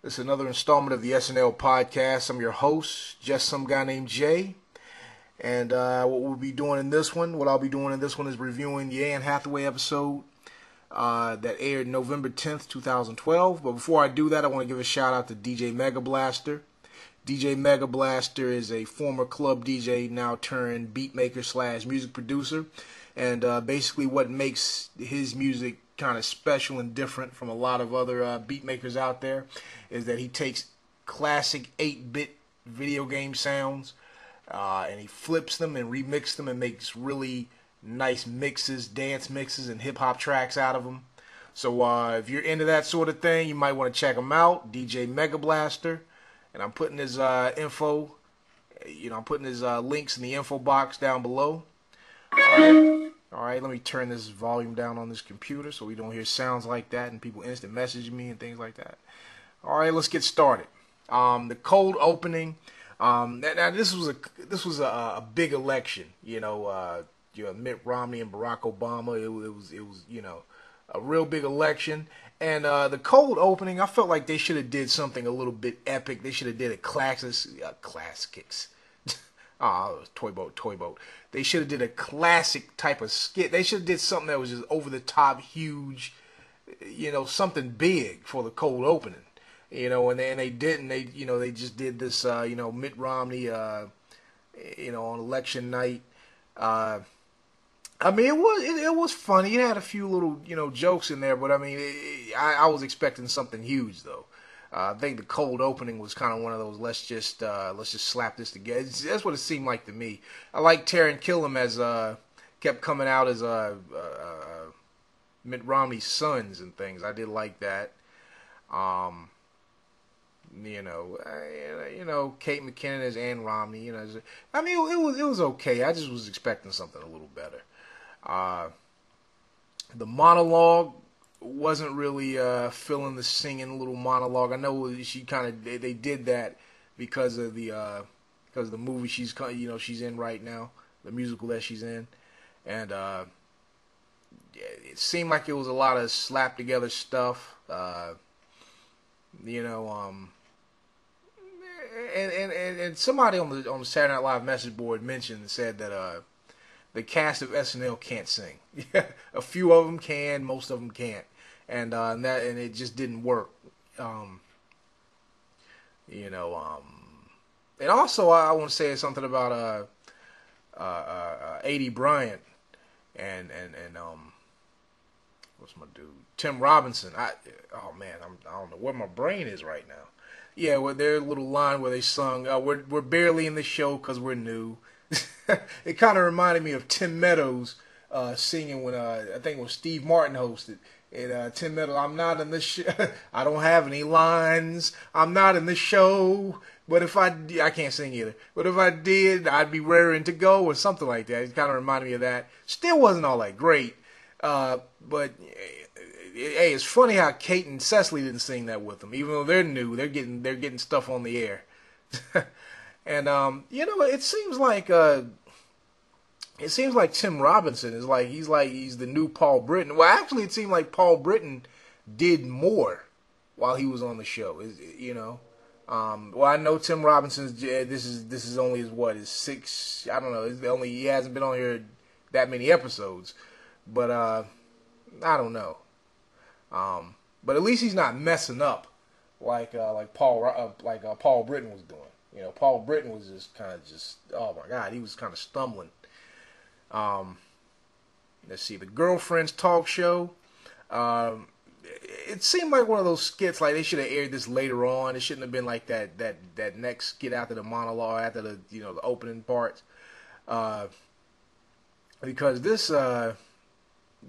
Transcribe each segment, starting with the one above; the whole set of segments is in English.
This is another installment of the SNL podcast. I'm your host, just some guy named Jay. And what we'll be doing in this one, what I'll be doing in this one is reviewing the Anne Hathaway episode that aired November 10th, 2012. But before I do that, I want to give a shout out to DJ Mega Blaster. DJ Mega Blaster is a former club DJ, now turned beat maker slash music producer. And basically what makes his music kind of special and different from a lot of other beat makers out there is that he takes classic 8-bit video game sounds and he flips them and remixes them and makes really nice mixes, dance mixes, and hip-hop tracks out of them. So if you're into that sort of thing, you might want to check him out, DJ Mega Blaster. And I'm putting his I'm putting his links in the info box down below. All right, let me turn this volume down on this computer so we don't hear sounds like that and people instant message me and things like that. All right, let's get started. The cold opening. Now this was a big election. Mitt Romney and Barack Obama. It was a real big election. And the cold opening, I felt like they should have did something a little bit epic. They should have did a classics. Toy boat. They should have did a classic type of skit. They should have did something that was just over the top, huge, something big for the cold opening. And they didn't. They just did this. Mitt Romney, on election night. I mean, it was funny. It had a few little jokes in there, but I mean, I was expecting something huge though. I think the cold opening was kind of one of those let's just slap this together. That's what it seemed like to me. I like Taran Killam as kept coming out as Mitt Romney's sons and things. I did like that. Kate McKinnon as Anne Romney. I mean, it was okay. I just was expecting something a little better. The monologue wasn't really filling the singing little monologue. I know they did that because of the movie she's in right now, the musical that she's in, and it seemed like it was a lot of slapped together stuff. And somebody on the Saturday Night Live message board said that the cast of SNL can't sing. A few of them can, most of them can't. And it just didn't work. And also I want to say something about Aidy, Bryant and what's my dude, Tim Robinson. I don't know where my brain is right now. Yeah, with their little line where they sung, we're barely in the show because we're new. It kind of reminded me of Tim Meadows singing when I think when Steve Martin hosted. And Tim Meadows, I'm not in the show. I don't have any lines. I'm not in the show. But if I can't sing either. But if I did, I'd be raring to go or something like that. It kind of reminded me of that. Still wasn't all that great. But hey, it's funny how Kate and Cecily didn't sing that with them, even though they're new. They're getting stuff on the air. And it seems like Tim Robinson is he's the new Paul Brittain. Well, actually, it seemed like Paul Brittain did more while he was on the show. Well, I know Tim Robinson's. This is only his six. I don't know. He hasn't been on here that many episodes, but I don't know. But at least he's not messing up like Paul Brittain was doing. Paul Brittain was just oh my God, he was kind of stumbling. Let's see, the Girlfriends talk show. It seemed like one of those skits, like they should have aired this later on. It shouldn't have been like that next skit after the monologue, after the the opening parts. Because this, it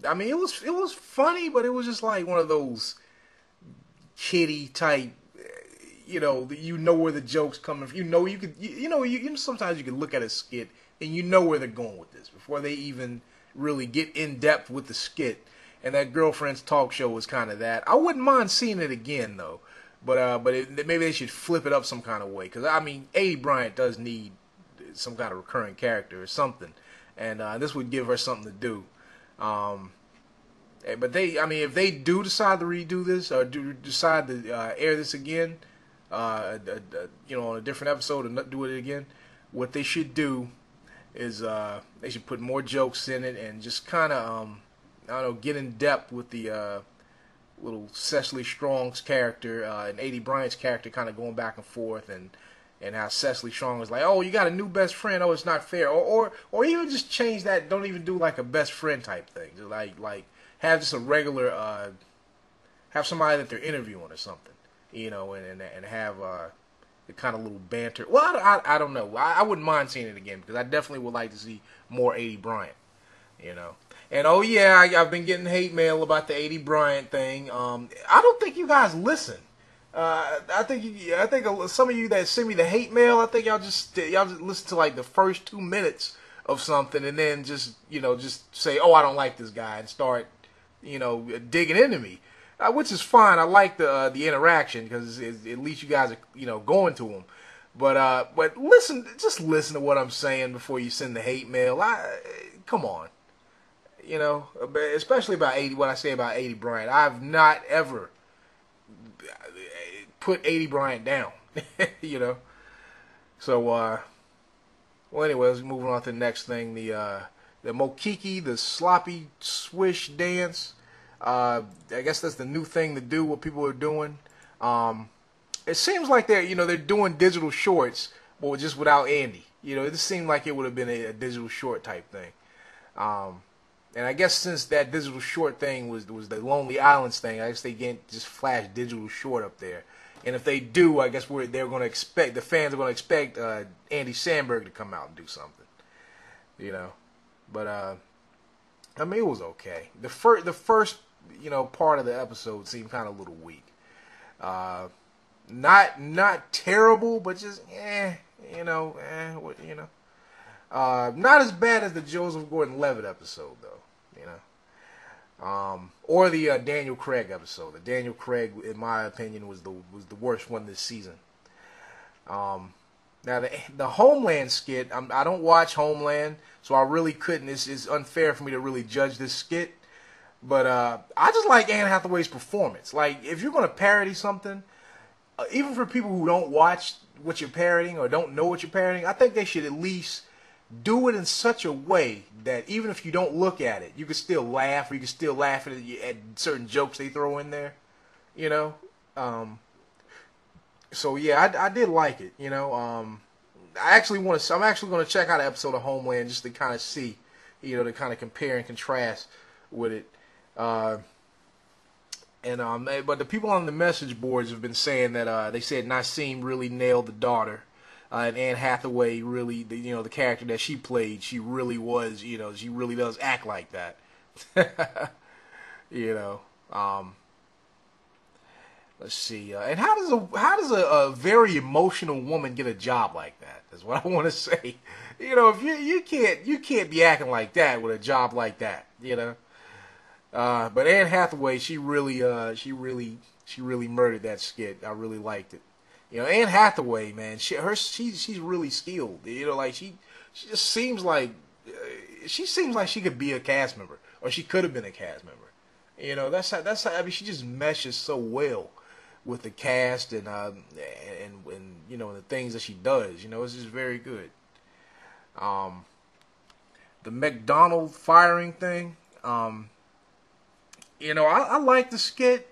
was funny, but it was just like one of those kiddie type. You know where the joke's coming from. Sometimes you can look at a skit and you know where they're going with this before they even really get in depth with the skit. And that Girlfriends talk show was kind of that. I wouldn't mind seeing it again though, but maybe they should flip it up some kind of way. Because Aidy Bryant does need some kind of recurring character or something, and this would give her something to do. But I mean, if they do decide to redo this or decide to air this again, on a different episode and do it again, what they should do is they should put more jokes in it and just kind of, I don't know, get in depth with the little Cecily Strong's character and Aidy Bryant's character kind of going back and forth and how Cecily Strong is like, oh, you got a new best friend, oh, it's not fair. Or even just change that, don't even do like a best friend type thing. Just like have just a regular, have somebody that they're interviewing or something, and have the kind of little banter. Well, I don't know. I wouldn't mind seeing it again because I definitely would like to see more Aidy Bryant, And oh yeah, I've been getting hate mail about the Aidy Bryant thing. I don't think you guys listen. I think some of you that send me the hate mail, I think y'all just listen to like the first 2 minutes of something and then just say, oh, I don't like this guy and start digging into me, which is fine. I like the interaction because at least you guys are going to them. But just listen to what I'm saying before you send the hate mail. Come on, especially about Aidy. What I say about Aidy Bryant, I've not ever put Aidy Bryant down, So, well, anyways, moving on to the next thing, the Mokiki, the sloppy swish dance. I guess that's the new thing to do. What people are doing. It seems like they're doing digital shorts, but just without Andy. It just seemed like it would have been a digital short type thing. And I guess since that digital short thing was the Lonely Islands thing, I guess they can't just flash digital short up there. And if they do, I guess the fans are going to expect Andy Samberg to come out and do something, But I mean, it was okay. The first part of the episode seemed kind of a little weak. Not terrible, but just not as bad as the Joseph Gordon-Levitt episode though, or the Daniel Craig episode. The Daniel Craig, in my opinion, was the worst one this season. Now the Homeland skit, I don't watch Homeland, so I really couldn't. It's unfair for me to really judge this skit. But I just like Anne Hathaway's performance. Like, if you're going to parody something, even for people who don't watch what you're parodying or don't know what you're parodying, I think they should at least do it in such a way that even if you don't look at it, you can still laugh, or you can still laugh at certain jokes they throw in there, So yeah, I did like it, I'm actually going to check out an episode of Homeland just to kind of see, to kind of compare and contrast with it. But the people on the message boards have been saying that they said Nasim really nailed the daughter. And Anne Hathaway really, the character that she played, she really was, she really does act like that. Let's see. And how does a very emotional woman get a job like that? That's what I want to say. If you can't be acting like that with a job like that. But Anne Hathaway, she really murdered that skit. I really liked it. Anne Hathaway, man, she's really skilled. She just seems like she could be a cast member, or she could have been a cast member. That's how. I mean, she just meshes so well with the cast and the things that she does. It's just very good. The McDonald's firing thing. I like the skit.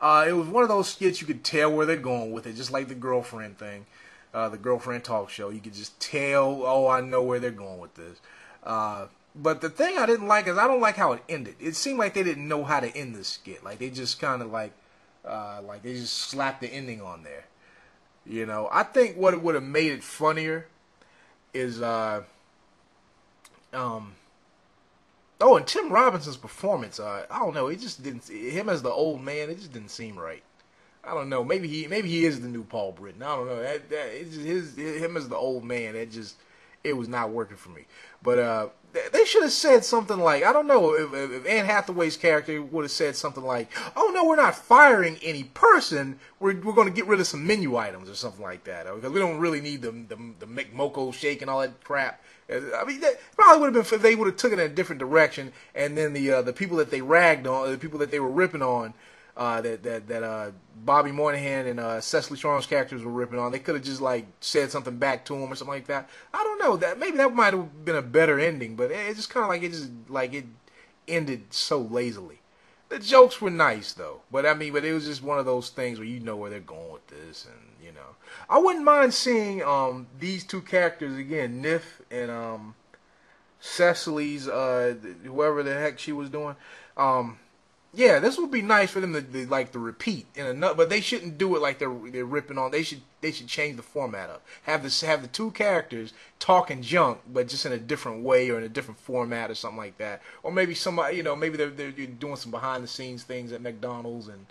It was one of those skits you could tell where they're going with it, just like the girlfriend thing, the girlfriend talk show. You could just tell, oh, I know where they're going with this. But the thing I didn't like is I don't like how it ended. It seemed like they didn't know how to end the skit. Like they just kind of like they just slapped the ending on there. I think what would have made it funnier is oh, and Tim Robinson's performance, I don't know, it just didn't, him as the old man, it just didn't seem right. I don't know, maybe he is the new Paul Brittain. I don't know, him as the old man, it was not working for me. But They should have said something like, I don't know, if Anne Hathaway's character would have said something like, oh no, we're not firing any person, we're going to get rid of some menu items or something like that, because we don't really need the McMoko shake and all that crap. I mean, that probably would have been if they would have took it in a different direction, and then the people that they ragged on, the people that they were ripping on, that Bobby Moynihan and Cecily Strong's characters were ripping on, they could have just like said something back to him or something like that. I don't know, that maybe that might have been a better ending, but it just kind of like it ended so lazily. The jokes were nice though, but it was just one of those things where you know where they're going with this, and you know, I wouldn't mind seeing these two characters again, Niff and Cecily's whoever the heck she was doing. Yeah, this would be nice for them to repeat but they shouldn't do it like they're ripping on. They should change the format up. Have the two characters talking junk, but just in a different way or in a different format or something like that. Or maybe somebody, maybe they're doing some behind the scenes things at McDonald's and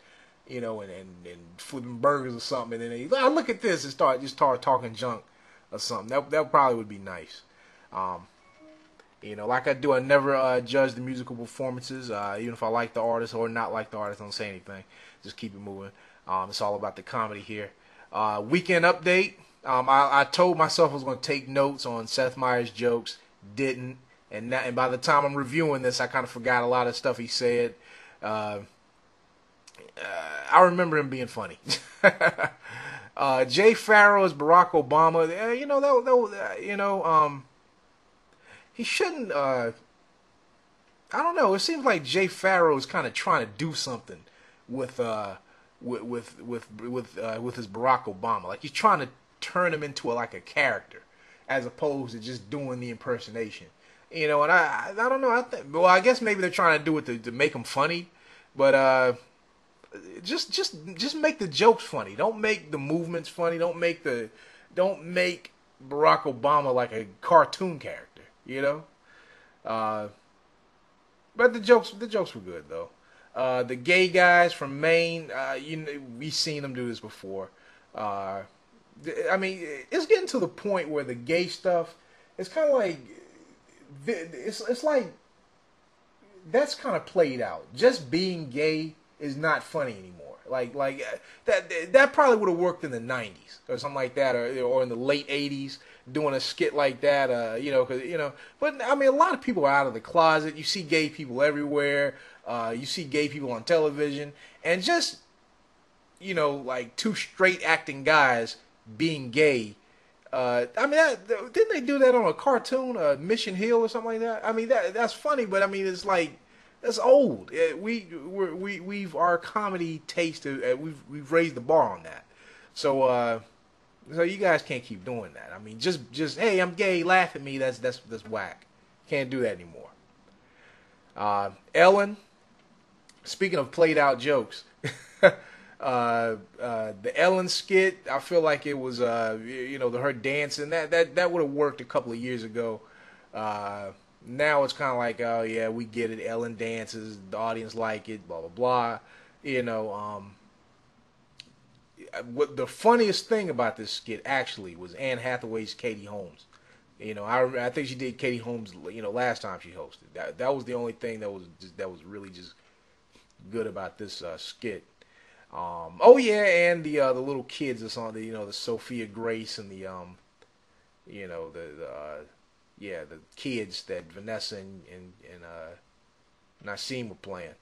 and flipping burgers or something, and then they look at this and start talking junk or something. That probably would be nice. Like I do, I never judge the musical performances. Even if I like the artist or not like the artist, don't say anything. Just keep it moving. It's all about the comedy here. Weekend update. I told myself I was going to take notes on Seth Meyers' jokes. Didn't. And by the time I'm reviewing this, I kind of forgot a lot of stuff he said. I remember him being funny. Jay Pharaoh as Barack Obama. He shouldn't. I don't know. It seems like Jay Pharaoh is kind of trying to do something with his Barack Obama. Like he's trying to turn him into a character, as opposed to just doing the impersonation. And I don't know. I guess maybe they're trying to do it to make him funny, but just make the jokes funny. Don't make the movements funny. Don't make Barack Obama like a cartoon character. But the jokes were good though. The gay guys from Maine, we've seen them do this before. It's getting to the point where the gay stuff, it's kind of like, it's like, that's kind of played out. Just being gay is not funny anymore. That probably would have worked in the 90s or something like that, or in the late 80s, doing a skit like that, but a lot of people are out of the closet. You see gay people everywhere. You see gay people on television, and just, two straight acting guys being gay. Didn't they do that on a cartoon, Mission Hill or something like that? That's funny, but it's like, that's old. We've our comedy taste. We've raised the bar on that. So you guys can't keep doing that. Just hey, I'm gay, laugh at me. That's whack. Can't do that anymore. Ellen. Speaking of played out jokes, the Ellen skit. I feel like it was her dancing that would have worked a couple of years ago. Now it's kind of like, oh yeah, we get it. Ellen dances, the audience like it, blah blah blah. What the funniest thing about this skit actually was Anne Hathaway's Katie Holmes. I think she did Katie Holmes, last time she hosted. That was the only thing that was really just good about this skit. Oh yeah, and the little kids that's on the Sophia Grace and the kids that Vanessa and Nasim were playing.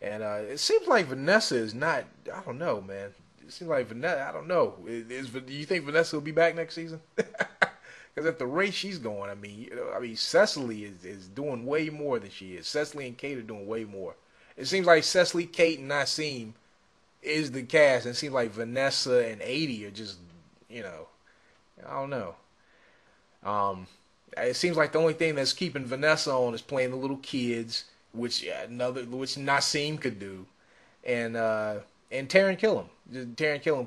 And it seems like Vanessa is not, I don't know, man. It seems like Vanessa, I don't know. Do you think Vanessa will be back next season? Because at the rate she's going, Cecily is doing way more than she is. Cecily and Kate are doing way more. It seems like Cecily, Kate, and Nasim is the cast. And it seems like Vanessa and Aidy are just, I don't know. It seems like the only thing that's keeping Vanessa on is playing the little kids, which Nasim could do, and Taran Killam,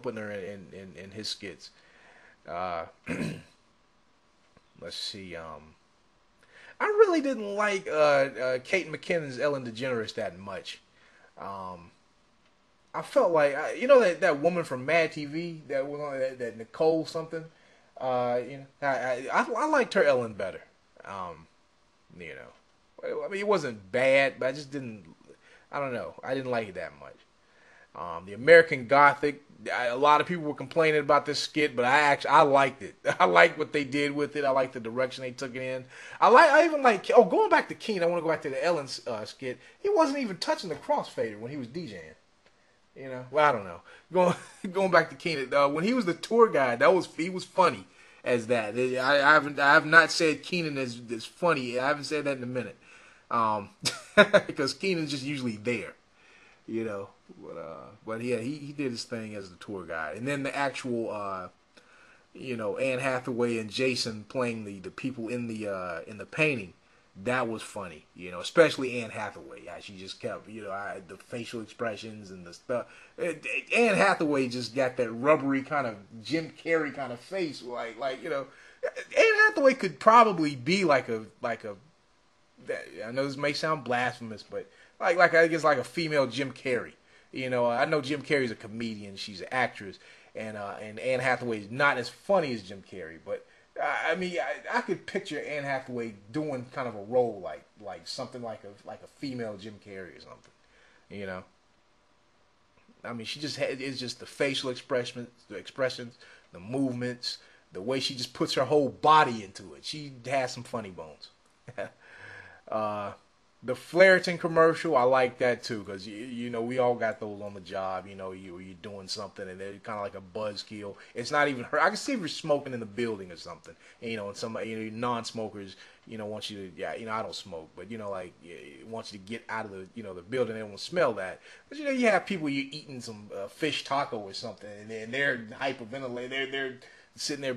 putting her in his skits. Let's see. I really didn't like Kate McKinnon's Ellen DeGeneres that much. I felt like that woman from Mad TV that was on that Nicole something. I liked her Ellen better. You know, I mean, it wasn't bad, but I just didn't. I don't know. I didn't like it that much. The American Gothic. A lot of people were complaining about this skit, but I liked it. I liked what they did with it. I liked the direction they took it in. I even like. Oh, going back to Keenan, I want to go back to the Ellen skit. He wasn't even touching the crossfader when he was DJing. You know, well, I don't know. Going back to Keenan, when he was the tour guide, he was funny as that. I have not said Keenan is funny. I haven't said that in a minute, because Keenan's just usually there. You know, but yeah, he did his thing as the tour guide, and then the actual, you know, Anne Hathaway and Jason playing the people in the painting. That was funny, you know, especially Anne Hathaway. She just kept, you know, the facial expressions and the stuff. Anne Hathaway just got that rubbery kind of Jim Carrey kind of face, like you know, Anne Hathaway could probably be like a. I know this may sound blasphemous, but like I guess like a female Jim Carrey. You know, I know Jim Carrey's a comedian, she's an actress, and Anne Hathaway is not as funny as Jim Carrey, but. I mean, I could picture Anne Hathaway doing kind of a role like something like a female Jim Carrey or something, you know. I mean, it's just the facial expressions, the movements, the way she just puts her whole body into it. She has some funny bones. The Flaherty commercial, I like that too, because you know we all got those on the job. You know, you're doing something and they're kind of like a buzzkill. It's not even her. I can see if you're smoking in the building or something. And, you know, and somebody, you know, non-smokers, you know, want you to, yeah, you know, I don't smoke, but you know, like, want you to get out of the, you know, the building. They won't smell that. But you know, you have people you're eating some fish taco or something, and they're hyperventilating. They're sitting there,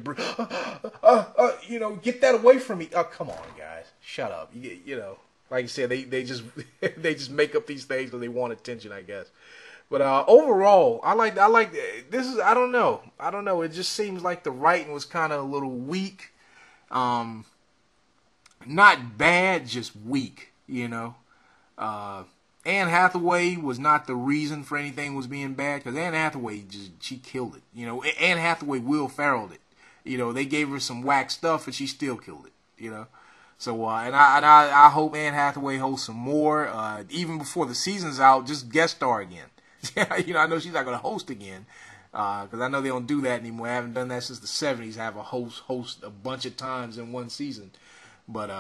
you know, get that away from me. Oh, come on, guys, shut up. You know. Like you said, they just they just make up these things because they want attention, I guess. But overall, I like this is I don't know. It just seems like the writing was kind of a little weak. Not bad, just weak. You know. Anne Hathaway was not the reason for anything was being bad, because Anne Hathaway she killed it. You know, Anne Hathaway Will Ferrelled it. You know, they gave her some whack stuff and she still killed it. You know. So, and I hope Anne Hathaway hosts some more. Even before the season's out, just guest star again. You know, I know she's not going to host again, because I know they don't do that anymore. I haven't done that since the 70s, have a host a bunch of times in one season. But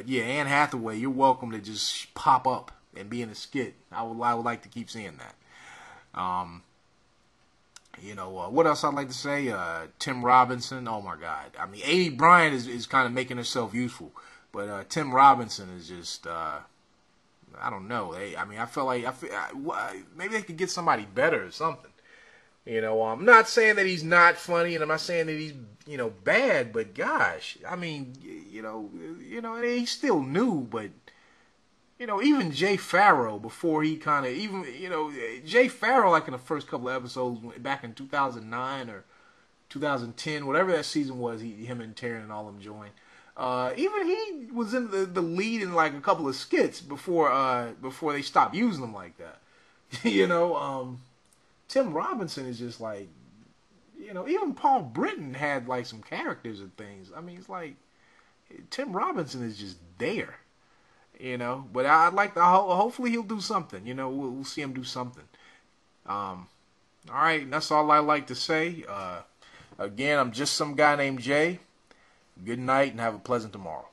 yeah, Anne Hathaway, you're welcome to just pop up and be in a skit. I would like to keep seeing that. You know, what else I'd like to say? Tim Robinson, oh my God. I mean, Aidy Bryant is kind of making herself useful. But Tim Robinson is just, I don't know. I feel like, maybe they could get somebody better or something. You know, I'm not saying that he's not funny, and I'm not saying that he's, you know, bad, but gosh, I mean, you know, he's still new, but, you know, even Jay Pharaoh, before he kind of, even, you know, Jay Pharaoh, like in the first couple of episodes back in 2009 or 2010, whatever that season was, him and Taran and all them joined. Even he was in the lead in like a couple of skits before they stopped using him like that. You know, Tim Robinson is just like, you know, even Paul Brittain had like some characters and things. I mean, it's like Tim Robinson is just there. You know, but I'd like to. Hopefully, he'll do something. You know, we'll see him do something. All right, that's all I like to say. Again, I'm just some guy named Jay. Good night and have a pleasant tomorrow.